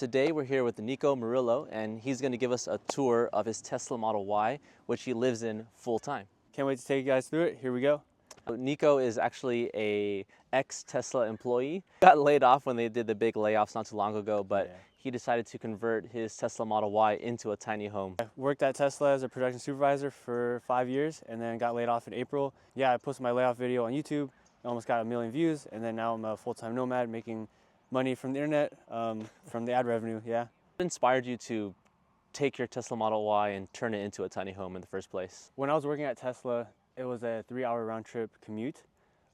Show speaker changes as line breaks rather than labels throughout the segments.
Today we're here with Nico Murillo, and he's going to give us a tour of his Tesla Model Y, which he lives in full time.
Can't wait to take you guys through it. Here we go.
Nico is actually a ex-Tesla employee. Got laid off when they did the big layoffs not too long ago, but he decided to convert his Tesla Model Y into a tiny home.
I worked at Tesla as a production supervisor for 5 years and then got laid off in April. Yeah, I posted my layoff video on YouTube. I almost got 1 million views, and then now I'm a full-time nomad making money from the internet, from the ad revenue, yeah.
What inspired you to take your Tesla Model Y and turn it into a tiny home in the first place?
When I was working at Tesla, it was a 3-hour round trip commute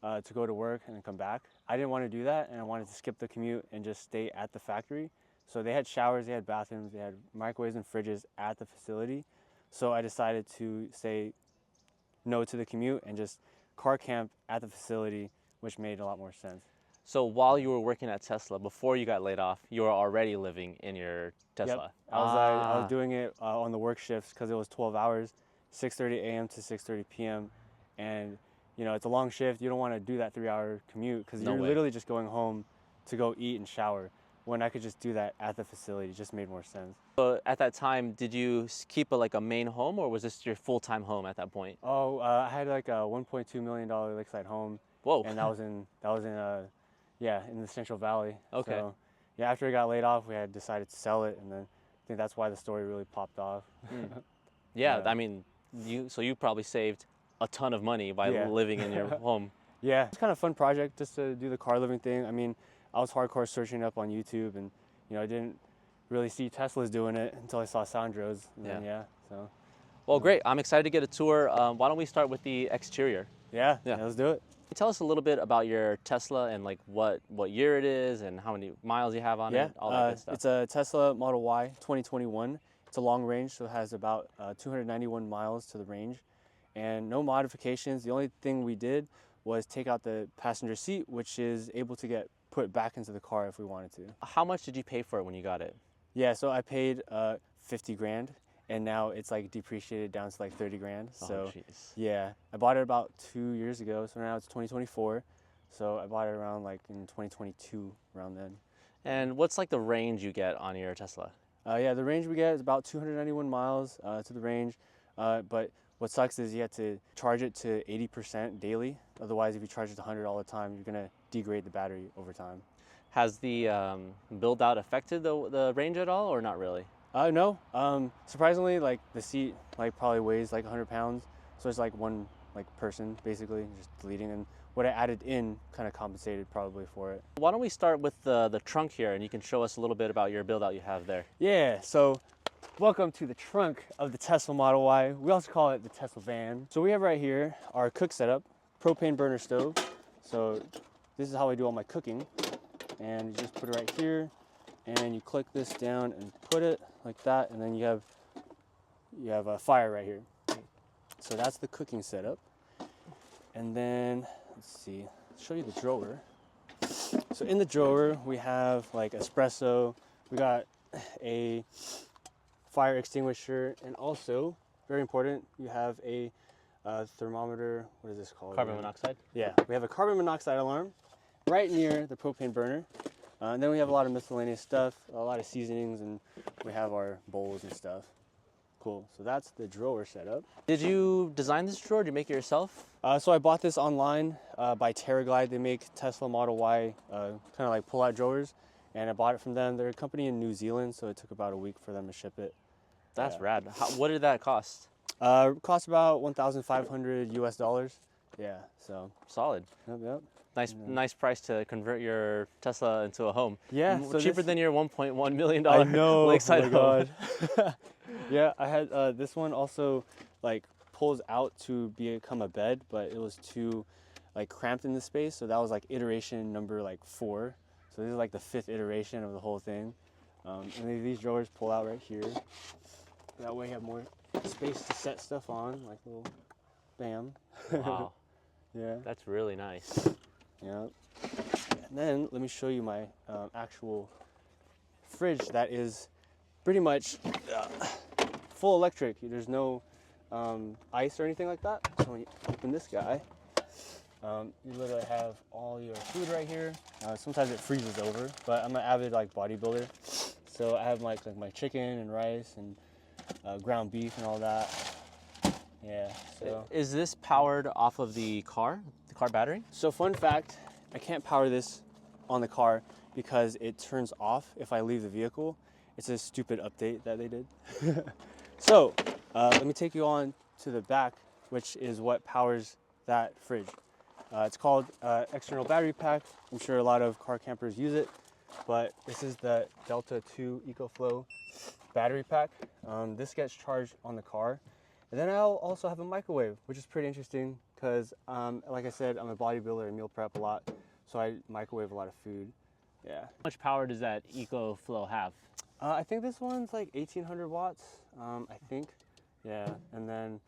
to go to work and then come back. I didn't want to do that, and I wanted to skip the commute and just stay at the factory. So they had showers, they had bathrooms, they had microwaves and fridges at the facility. So I decided to say no to the commute and just car camp at the facility, which made a lot more sense.
So while you were working at Tesla, before you got laid off, you were already living in your Tesla?
Yep. I was doing it on the work shifts because it was 12 hours, 6:30 a.m. to 6:30 p.m. And you know, it's a long shift. You don't want to do that 3-hour commute because you're literally just going home to go eat and shower, when I could just do that at the facility. It just made more sense.
So at that time, did you keep a main home, or was this your full-time home at that point?
Oh, I had like a $1.2 million lakeside home.
Whoa.
And that was in the Central Valley.
Okay.
So, yeah, after I got laid off, we had decided to sell it, and then I think that's why the story really popped off.
Yeah, I mean, you probably saved a ton of money by living in your home.
Yeah, it's kind of a fun project just to do the car living thing. I mean, I was hardcore searching up on YouTube, and you know, I didn't really see Teslas doing it until I saw Sandro's. And then, so.
Well, great. I'm excited to get a tour. Why don't we start with the exterior?
Yeah, let's do it.
Tell us a little bit about your Tesla and like what year it is and how many miles you have on it, all that good stuff.
It's a Tesla Model Y 2021. It's a long range, so it has about 291 miles to the range, and no modifications. The only thing we did was take out the passenger seat, which is able to get put back into the car if we wanted to.
How much did you pay for it when you got it?
Yeah, so I paid 50 grand, and now it's like depreciated down to like 30 grand. So yeah, I bought it about 2 years ago, so now it's 2024. So I bought it around like in 2022, around then.
And what's like the range you get on your Tesla?
Yeah, the range we get is about 291 miles to the range, but what sucks is you have to charge it to 80% daily. Otherwise, if you charge it to 100 all the time, you're gonna degrade the battery over time.
Has the build out affected the range at all, or not really?
No. Surprisingly, like the seat like probably weighs like 100 pounds, so it's like one like person basically just deleting, and what I added in kind of compensated probably for it.
Why don't we start with the trunk here, and you can show us a little bit about your build out you have there.
Yeah. So. Welcome to the trunk of the Tesla Model Y. We also call it the Tesla van. So we have right here our cook setup, propane burner stove. So this is how I do all my cooking. And you just put it right here, and you click this down and put it like that, and then you have a fire right here. So that's the cooking setup. And then let's see, I'll show you the drawer. So in the drawer we have like espresso. We got a fire extinguisher, and also very important, you have a thermometer. What is this called?
Carbon monoxide?
Yeah, we have a carbon monoxide alarm right near the propane burner. And then we have a lot of miscellaneous stuff, a lot of seasonings, and we have our bowls and stuff. Cool, so that's the drawer setup.
Did you design this drawer? Did you make it yourself?
So I bought this online by TerraGlide. They make Tesla Model Y kind of like pull-out drawers, and I bought it from them. They're a company in New Zealand, so it took about a week for them to ship it.
That's rad. What did that cost?
It cost about $1,500 US. Yeah, so.
Solid.
Yep.
Nice price to convert your Tesla into a home.
Yeah.
So cheaper than your $1.1 million
I know,
lakeside home.
God. Yeah, I had this one also like pulls out to become a bed, but it was too like cramped in the space. So that was like iteration number like 4. So this is like the 5th iteration of the whole thing. And these drawers pull out right here. That way you have more space to set stuff on, like a little bam.
Wow.
Yeah.
That's really nice.
Yeah. And then let me show you my actual fridge that is pretty much full electric. There's no ice or anything like that. So when you open this guy, you literally have all your food right here. Sometimes it freezes over, but I'm an avid like bodybuilder, So I have like my chicken and rice and ground beef and all that. Yeah. So
is this powered off of the car battery?
So fun fact, I can't power this on the car because it turns off if I leave the vehicle. It's a stupid update that they did. So let me take you on to the back, which is what powers that fridge. It's called external battery pack. I'm sure a lot of car campers use it, but this is the Delta 2 EcoFlow battery pack. This gets charged on the car. And then I'll also have a microwave, which is pretty interesting because, like I said, I'm a bodybuilder and meal prep a lot, so I microwave a lot of food. Yeah.
How much power does that EcoFlow have?
I think this one's like 1800 watts, I think. Yeah, and then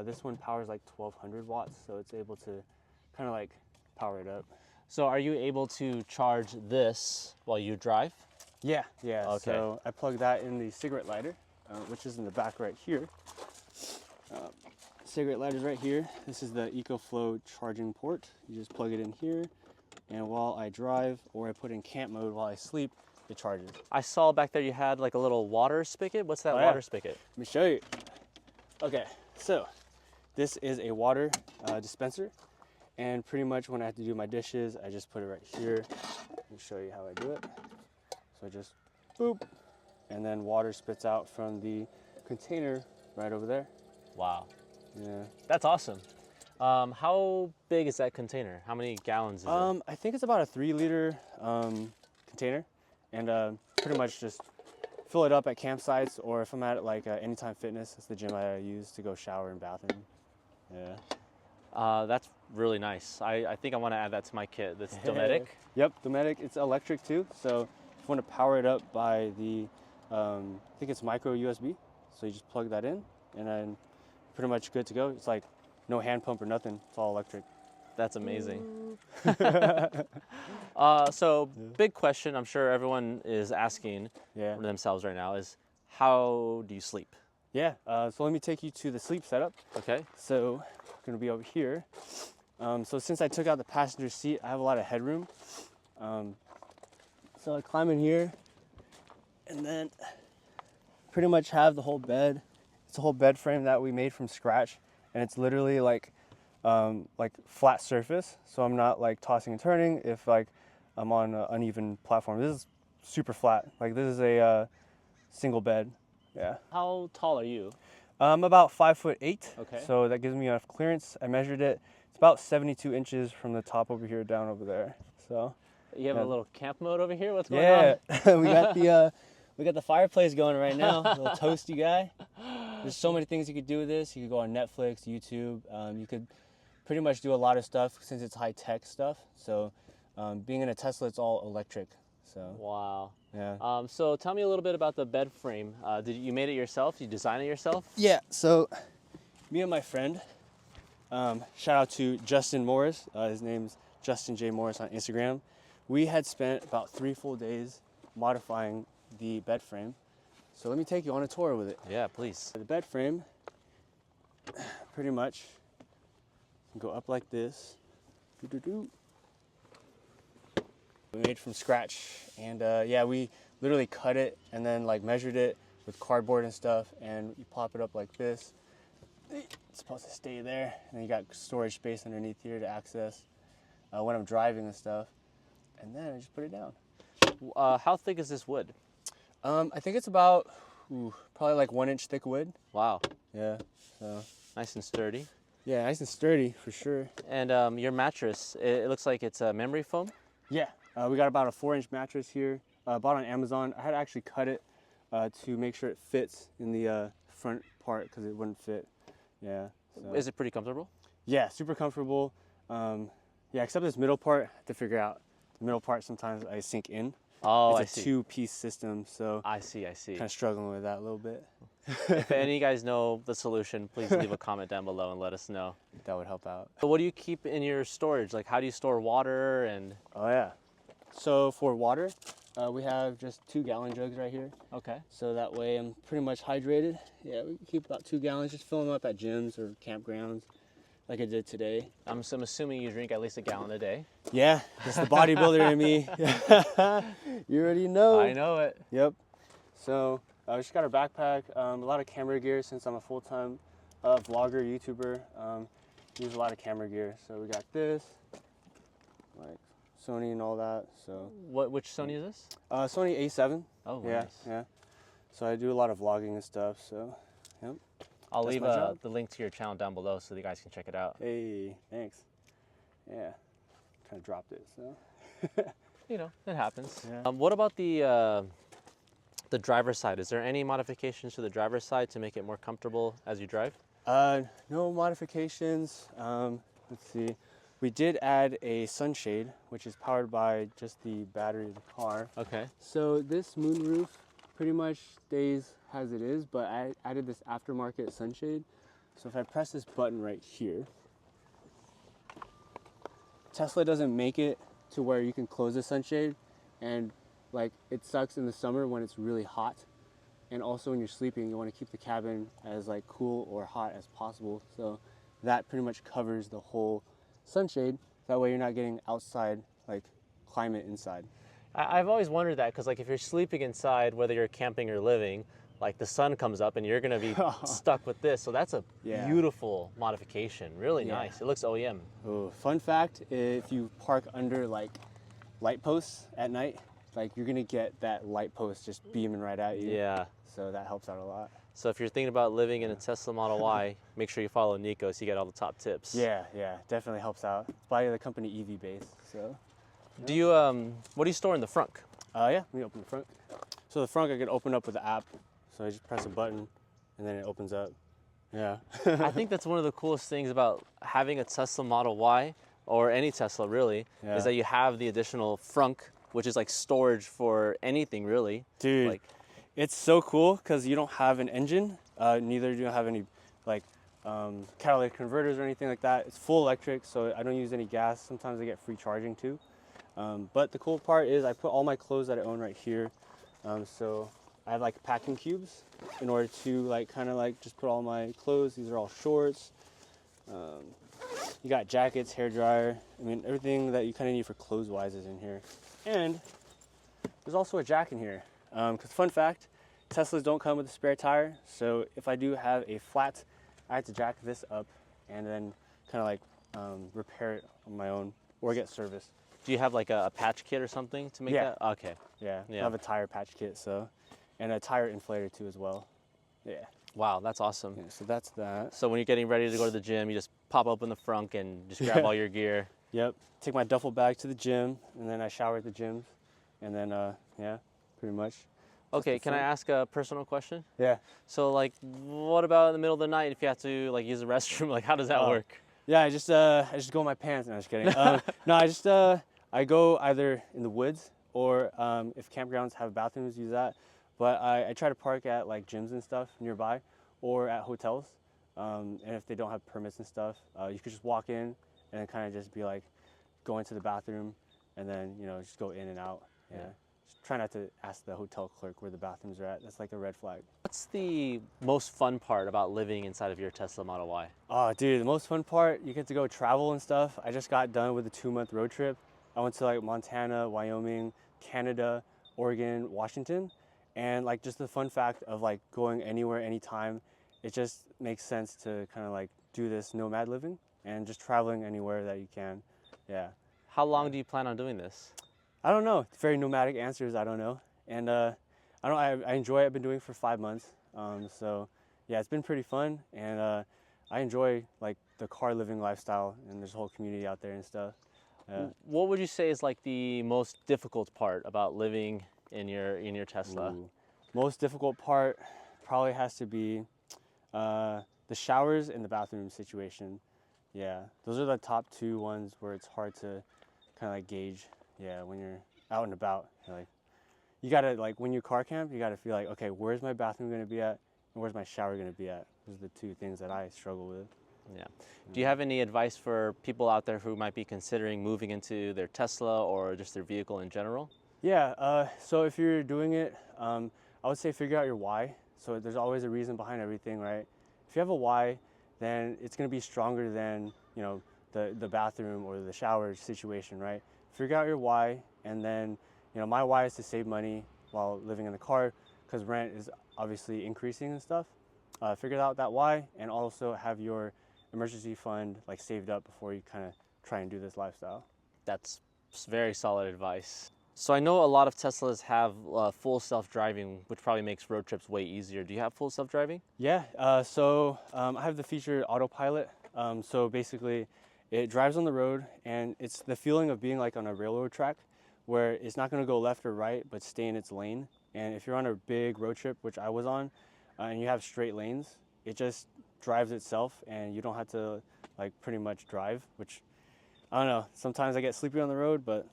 this one powers like 1200 watts, so it's able to kind of like power it up.
So are you able to charge this while you drive?
Yeah, yeah.
Okay.
So I plug that in the cigarette lighter, which is in the back right here. Cigarette lighter's right here. This is the EcoFlow charging port. You just plug it in here, and while I drive or I put in camp mode while I sleep, it charges.
I saw back there you had like a little water spigot. What's that water spigot?
Let me show you. Okay, so this is a water dispenser, and pretty much when I have to do my dishes, I just put it right here. Let me show you how I do it. So I just boop, and then water spits out from the container right over there.
Wow.
Yeah.
That's awesome. How big is that container? How many gallons is it?
I think it's about a 3-liter container, and pretty much just fill it up at campsites, or if I'm at like Anytime Fitness, that's the gym I use to go shower and bath in. Yeah.
That's really nice. I think I want to add that to my kit. That's Dometic.
Yep, Dometic. It's electric too, so if you want to power it up by the, I think it's micro USB, so you just plug that in, and then pretty much good to go. It's like no hand pump or nothing. It's all electric.
That's amazing. So big question I'm sure everyone is asking themselves right now is, how do you sleep?
Yeah, so let me take you to the sleep setup.
Okay.
So I'm gonna be over here. So since I took out the passenger seat, I have a lot of headroom. So I climb in here and then pretty much have the whole bed. It's a whole bed frame that we made from scratch, and it's literally like flat surface, so I'm not like tossing and turning if like I'm on an uneven platform. This is super flat. Like this is a single bed. Yeah.
How tall are you?
I'm about 5'8".
Okay.
So that gives me enough clearance. I measured it. It's about 72 inches from the top over here down over there. So.
You have a little camp mode over here. What's going on?
Yeah, we got the fireplace going right now. A little toasty guy. There's so many things you could do with this. You could go on Netflix, YouTube. You could pretty much do a lot of stuff since it's high tech stuff. So being in a Tesla, it's all electric. So.
Wow.
Yeah.
So tell me a little bit about the bed frame. You made it yourself? You designed it yourself?
Yeah. So me and my friend, shout out to Justin Morris. His name's Justin J. Morris on Instagram. We had spent about 3 full days modifying the bed frame. So let me take you on a tour with it.
Yeah, please.
The bed frame, pretty much, can go up like this. We made from scratch, and yeah, we literally cut it and then like measured it with cardboard and stuff, and you pop it up like this. It's supposed to stay there, and then you got storage space underneath here to access when I'm driving and stuff. And then I just put it down.
How thick is this wood?
I think it's about probably like 1 inch thick wood.
Wow.
Yeah. So
nice and sturdy.
Yeah, nice and sturdy for sure.
And your mattress, it looks like it's a memory foam.
Yeah. We got about a 4-inch mattress here. Bought on Amazon. I had to actually cut it to make sure it fits in the front part because it wouldn't fit. Yeah. So.
Is it pretty comfortable?
Yeah, super comfortable. Yeah, except this middle part, I have to figure out. The middle part sometimes I sink in.
Oh,
it's a 2-piece system, so
I see.
Kind of struggling with that a little bit.
If any of you guys know the solution, please leave a comment down below and let us know.
That would help out.
So what do you keep in your storage? Like, how do you store water and?
Oh yeah. So for water, we have just 2-gallon jugs right here.
Okay.
So that way I'm pretty much hydrated. Yeah, we keep about 2 gallons. Just fill them up at gyms or campgrounds, like I did today.
I'm assuming you drink at least 1 gallon a day.
Yeah, it's the bodybuilder in me. You already know.
I know it.
Yep. So I just got a backpack, a lot of camera gear since I'm a full-time vlogger, YouTuber. Use a lot of camera gear. So we got this, like Sony and all that. So
Which Sony is this?
Sony A7.
Oh,
Yeah,
nice.
yeah. So I do a lot of vlogging and stuff. So, yep.
I'll
That's
leave
my job.
the link to your channel down below so you guys can check it out.
Hey, thanks. Yeah, kind of dropped it. So.
You know, it happens.
Yeah.
What about the driver's side? Is there any modifications to the driver's side to make it more comfortable as you drive?
No modifications. Let's see. We did add a sunshade, which is powered by just the battery of the car.
Okay.
So this moonroof pretty much stays as it is, but I added this aftermarket sunshade. So if I press this button right here, Tesla doesn't make it to where you can close the sunshade, and like it sucks in the summer when it's really hot, and also when you're sleeping you want to keep the cabin as like cool or hot as possible. So that pretty much covers the whole sunshade. That way you're not getting outside like climate inside.
I've always wondered that because like if you're sleeping inside, whether you're camping or living, like the sun comes up and you're gonna be stuck with this. So that's a beautiful modification. Really nice. It looks OEM.
Oh, fun fact, if you park under like light posts at night, like you're gonna get that light post just beaming right at you.
Yeah.
So that helps out a lot.
So if you're thinking about living in a Tesla Model Y, make sure you follow Nico so you get all the top tips.
Yeah, definitely helps out. It's by the company EV base, so.
Do you what do you store in the frunk?
Yeah, let me open the front. So the front I can open up with the app. So I just press a button and then it opens up. Yeah.
I think that's one of the coolest things about having a Tesla Model Y, or any Tesla really, is that you have the additional frunk, which is like storage for anything really.
Dude,
like,
it's so cool because you don't have an engine, neither do you have any like catalytic converters or anything like that. It's full electric, so I don't use any gas. Sometimes I get free charging too. But the cool part is I put all my clothes that I own right here. So I have like packing cubes in order to like kind of like just put all my clothes. These are all shorts. You got jackets, hair dryer. I mean, everything that you kind of need for clothes wise is in here. And there's also a jack in here. Because fun fact, Teslas don't come with a spare tire. So if I do have a flat, I have to jack this up and then kind of like repair it on my own or get service.
do you have like a patch kit or something to make that? Okay.
Yeah, I have a tire patch kit, so, and a tire inflator too as well. Yeah.
Wow, that's awesome.
Yeah, so that's that.
So when you're getting ready to go to the gym, you just pop open the frunk and just grab all your gear.
Yep. Take my duffel bag to the gym, and then I shower at the gym, and then yeah, pretty much.
Okay, can I ask a personal question?
Yeah.
So like, what about in the middle of the night if you have to like use the restroom? Like, how does that work?
Yeah, I just go in my pants. No, I'm just kidding. No, I go either in the woods or if campgrounds have bathrooms, use that. But I try to park at like gyms and stuff nearby, or at hotels. And if they don't have permits and stuff, you could just walk in and then kind of just be like, go into the bathroom, and then just go in and out. Yeah. Just try not to ask the hotel clerk where the bathrooms are at. That's like a red flag.
What's the most fun part about living inside of your Tesla Model Y?
Oh, dude, the most fun part, you get to go travel and stuff. I just got done with a 2-month road trip. I went to like Montana, Wyoming, Canada, Oregon, Washington. And like just the fun fact of like going anywhere, anytime, it just makes sense to kind of like do this nomad living and just traveling anywhere that you can. Yeah.
How long do you plan on doing this?
I don't know. It's very nomadic answers. I don't know. And I enjoy it. I've been doing it for 5 months. So yeah, it's been pretty fun. And I enjoy like the car living lifestyle, and there's a whole community out there and stuff.
What would you say is like the most difficult part about living in your Tesla?
Ooh. Most difficult part probably has to be the showers and the bathroom situation. Yeah, those are the top 2 ones where it's hard to kind of like gauge. Yeah, when you're out and about, like you gotta like when you car camp, you gotta feel like, okay, where's my bathroom gonna be at, and where's my shower gonna be at? Those are the 2 things that I struggle with.
Yeah. Do you have any advice for people out there who might be considering moving into their Tesla or just their vehicle in general?
Yeah, so if you're doing it, I would say figure out your why. So there's always a reason behind everything, right? If you have a why, then it's gonna be stronger than, the bathroom or the shower situation, right? Figure out your why, and then, my why is to save money while living in the car, because rent is obviously increasing and stuff. Figure out that why, and also have your emergency fund like saved up before you kind of try and do this lifestyle.
That's very solid advice. So I know a lot of Teslas have full self-driving, which probably makes road trips way easier. Do you have full self-driving?
Yeah, I have the feature autopilot. So basically it drives on the road, and it's the feeling of being like on a railroad track where it's not gonna go left or right, but stay in its lane. And if you're on a big road trip, which I was on, and you have straight lanes, it just drives itself and you don't have to like pretty much drive, which I don't know. Sometimes I get sleepy on the road, but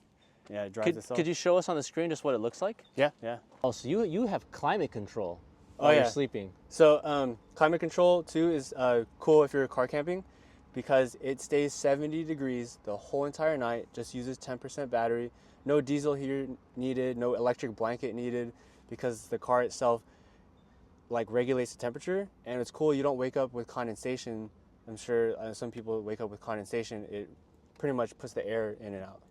yeah, it drives itself.
Could you show us on the screen just what it looks like?
Yeah.
Oh, so you have climate control
Oh,
while
yeah.
you're sleeping.
So climate control too is cool if you're car camping, because it stays 70 degrees the whole entire night, just uses 10% battery, no diesel heater needed, no electric blanket needed, because the car itself like regulates the temperature. And it's cool, you don't wake up with condensation. I'm sure some people wake up with condensation. It pretty much puts the air in and out.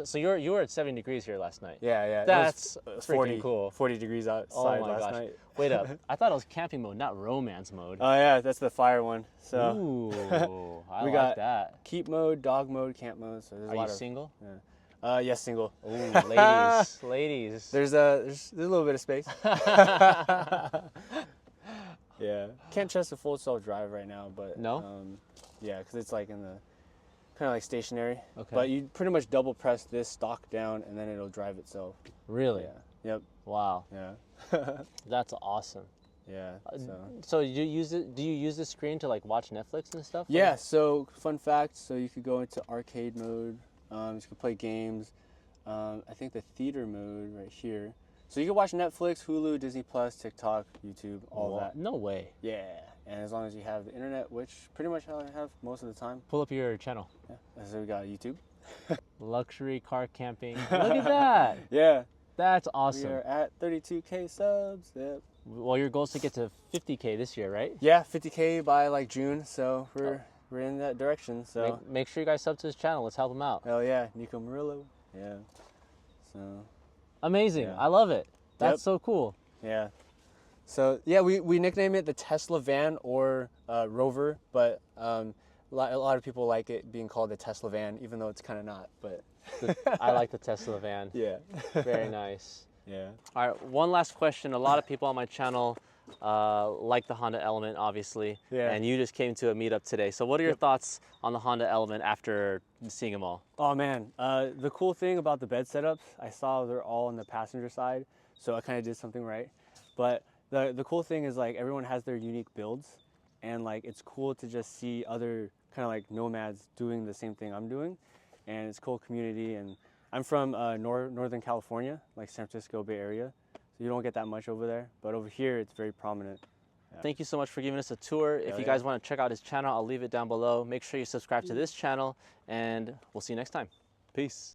So you were at 70 degrees here last night.
Yeah.
That's
it was
freaking cool.
40 degrees outside last night.
Wait up. I thought it was camping mode, not romance mode.
Oh yeah, that's the fire one. So
Ooh, I
we
like
got
that.
keep mode, dog mode, camp mode. So there's
Are
a lot
you
of
single?
yes, single.
Ooh, ladies.
There's a little bit of space. Yeah, can't trust a full self drive right now, but
No?
yeah, because it's like in the kind of like stationary.
Okay.
But you pretty much double press this stock down, and then it'll drive itself.
Really?
Yeah. Yep.
Wow.
Yeah.
That's awesome.
Yeah.
So you use it? Do you use the screen to like watch Netflix and stuff?
Yeah. So fun fact. So you could go into arcade mode. You could play games. I think the theater mode right here. So you can watch Netflix, Hulu, Disney Plus, TikTok, YouTube, all that.
No way.
Yeah. And as long as you have the internet, which pretty much I have most of the time.
Pull up your channel.
Yeah. So we got YouTube.
Luxury car camping. Look at that.
Yeah.
That's awesome.
We are at 32K subs. Yep.
Well, your goal is to get to 50K this year, right?
Yeah, 50K by like June. So we're in that direction. So
Make sure you guys sub to his channel. Let's help him out.
hell yeah, Nico Murillo. Yeah. So
Amazing.
Yeah.
I love it. That's
Yep.
so cool.
yeah. So yeah, we nickname it the Tesla van or Rover, but a lot of people like it being called the Tesla van, even though it's kind of not. But
I like the Tesla van.
yeah.
Very nice.
Yeah.
All right, one last question. A lot of people on my channel like the Honda Element, obviously.
Yeah.
And you just came to a meetup today. So what are your thoughts on the Honda Element after seeing them all?
Oh man, the cool thing about the bed setups, I saw they're all on the passenger side, so I kind of did something right. But the cool thing is like everyone has their unique builds, and like it's cool to just see other kind of like nomads doing the same thing I'm doing, and it's cool community. And I'm from Northern California, like San Francisco Bay Area, so you don't get that much over there, but over here it's very prominent. Yeah.
Thank you so much for giving us a tour. If you guys want to check out his channel, I'll leave it down below. Make sure you subscribe to this channel, and we'll see you next time. Peace.